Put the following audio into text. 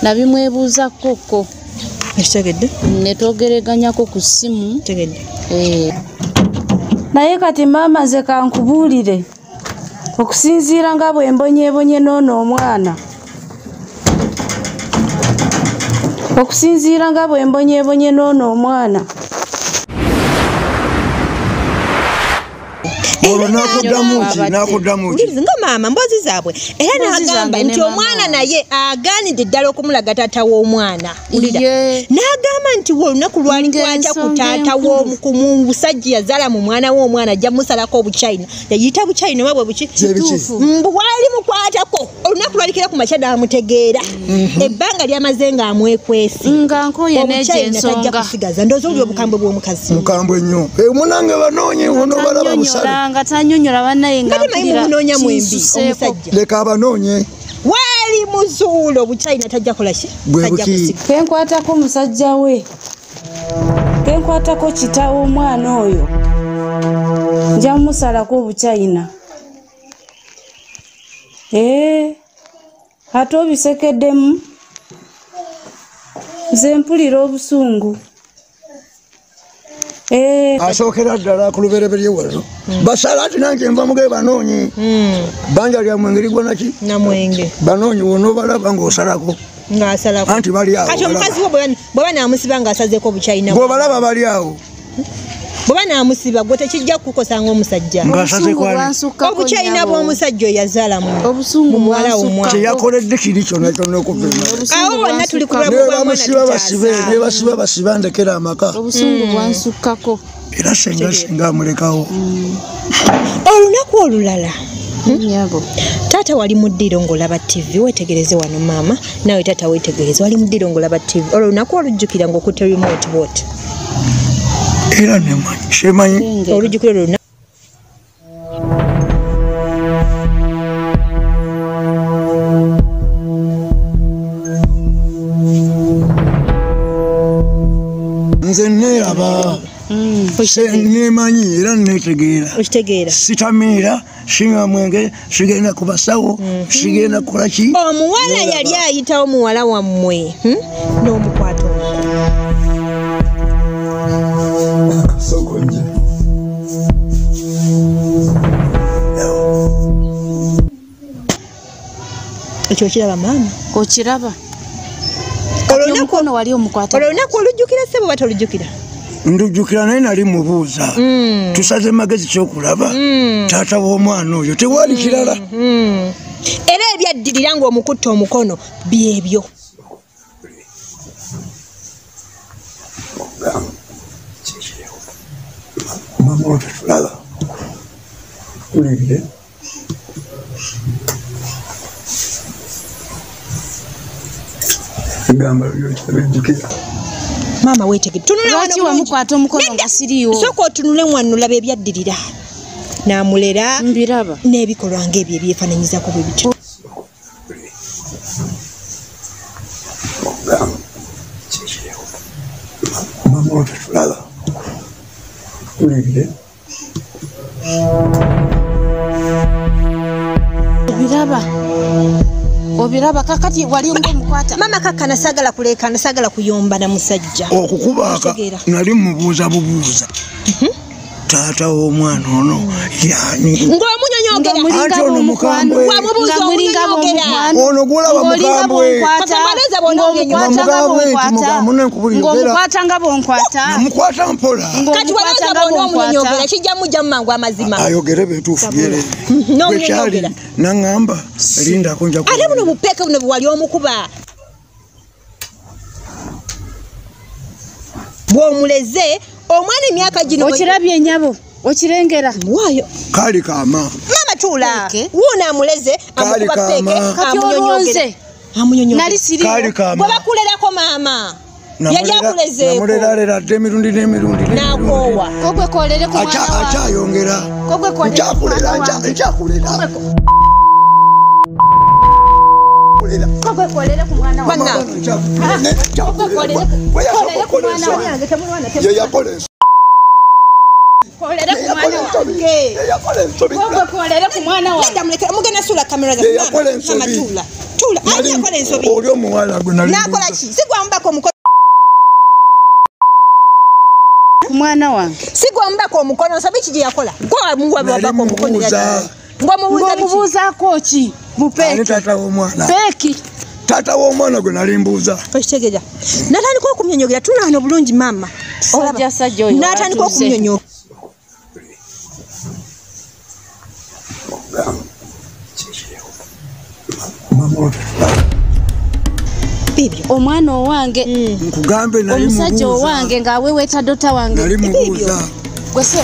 Nabimwebuuza koko. Ekitegedde? Netogeraganyako ku ssimu. Tegedde. Naye kati maama nze kankubuulire. Okusinziira nga bwe mbonyeebonye n'ono omwana. Okusinziira nga bwe mbonyeebonye n'ono omwana. Nga maama mbozi zaabwe era n'agamba nti omwana naye agaanidde ddala okumulaga taata w'omwana. N'agamba nti olunaku lwali kwata ku taata musajja yazaala mu mwana w'omwana ajja musalako obuchina yayita buchina oba bwe buki bwali mukwatako olunaku lwalikira ku makya n'amutegeera ebbanga lyamaze ng'amwekwesi nga nkoye n'egyensonga kusigaza ndowooza oli obukambwe bw'omukazi mukambwe nnyo munange banoonye ono balaba busale nga tanyonyola bannaye nga munoonya mwembi omusajja leka abanoonye waali muzuulo obuchina tajja kola ki kenkwatako omusajja we kenkwatako kitawo omwana oyo nja mumusalako obuchina ate obisekeddemu nze mpulira obusungu asookera ddala ku lubereberye wano basala ati nange nva muge banoonyi banja lya mwenge ligwanaki namwenge banoonyi wono balaba ng'osalako ng'asalako anti bali awo kati omukazi wo bw'oba n'amusiba ng'asazeeko obuchina bw'obalaba bali awo bw'oba n'amusiba gwe tekijja kukukosa ng'omusajja obuchina bw'omusajja oyo yazaala mu muwala w'omwana teyakoledde kiri kyonna kyonna okuva awo wonna tuli nebasiba basiba ndekera amaka obusungu bwansukkako era senga amulekawo olunaku olulala taata wali mu ddiro ng'olaba tv wetegereze wano maama nawe taata wetegereze wali mu ddiro ng'olaba tv olwo olunaku olujjukira ng'okutte remote bot era nemanyi olujjukira olwo nze neeraba nemanyi era netegeera sitamiira sinywa mwenge sigenda ku basawo sigenda kukola ki omuwala yali ayitawo muwala wammwe n'omukwata ekyo kiraba maama okiraba omukono wali omukwata olunaku olujjukira ssebo bata olujjukira ndujjukira naye nali mubuuza tusaze magezi kyokulaba taata w'omwana oyo tewali kirala era ebyaddirira ng'omukutta omukono byebyo mama otetulaba ulibire egamba lyojjukira maama weetegedde lwaki wamukwata omukono nga siriiwo sooka otunule wano olaba ebyaddirira n'amulera mbiraba n'ebikolwa ng'ebyo ebyefaananyizako bwe bityo mama otetulaba ulibire obiraba kakati wali ng'omukwata mama kaka nasagala kuleka nasagala kuyomba na musajja okukubaaka nali mubuuza bubuuza taata w'omwana ono yani ng'omunyonyogera anti ono mukambwe ono gulaba mukambwe ng'omukwata nga bonkwata namukwata mpola kati walowooza bona omunyonyogera kijjamu jjamu mangu amazima ayogere betuufu byere bwekyali naŋŋamba lindako nja ate buno bupeeke buno bwe wali omukuba bw'omuleze omwana emyaka gino okirabye nyabo okirengera waayo kaali kaama mama tuula wuuno amuleze amukuba peeke amunyonyoze nali siriiwo kaali kaama bwe bakulerako maama yali akulezeeko namuleralera dde emirundi n'akoowa kogwe kolere ku mwana wawe akyayongera nkyakulera kogwe kolere ku mwana wawe yeyakola Okolere ku mwana wange. Mugenda sula kamera za mama tula. Tula. Ani yakola ensobi. Oli omuwala gwe nali. Nakola ki? Sigwambako omukono. Ku mwana wange. Sigwambako omukono nsobi ki gye yakola. Gwa muwabako omukono ya. Ng'omubuuzaako ki? Mupeeki. Tata w'omwana. Peeki. Tata w'omwana gwe nali mbuuza. Okitegeera. Natandika okumnyonyogera tunaano bulungi mama. Sajja oyo. Natandika okumnyonyoga. Omwana owange nkugambe nali omusajja owange ng'aweweeta dota wange nali mubuuza gwese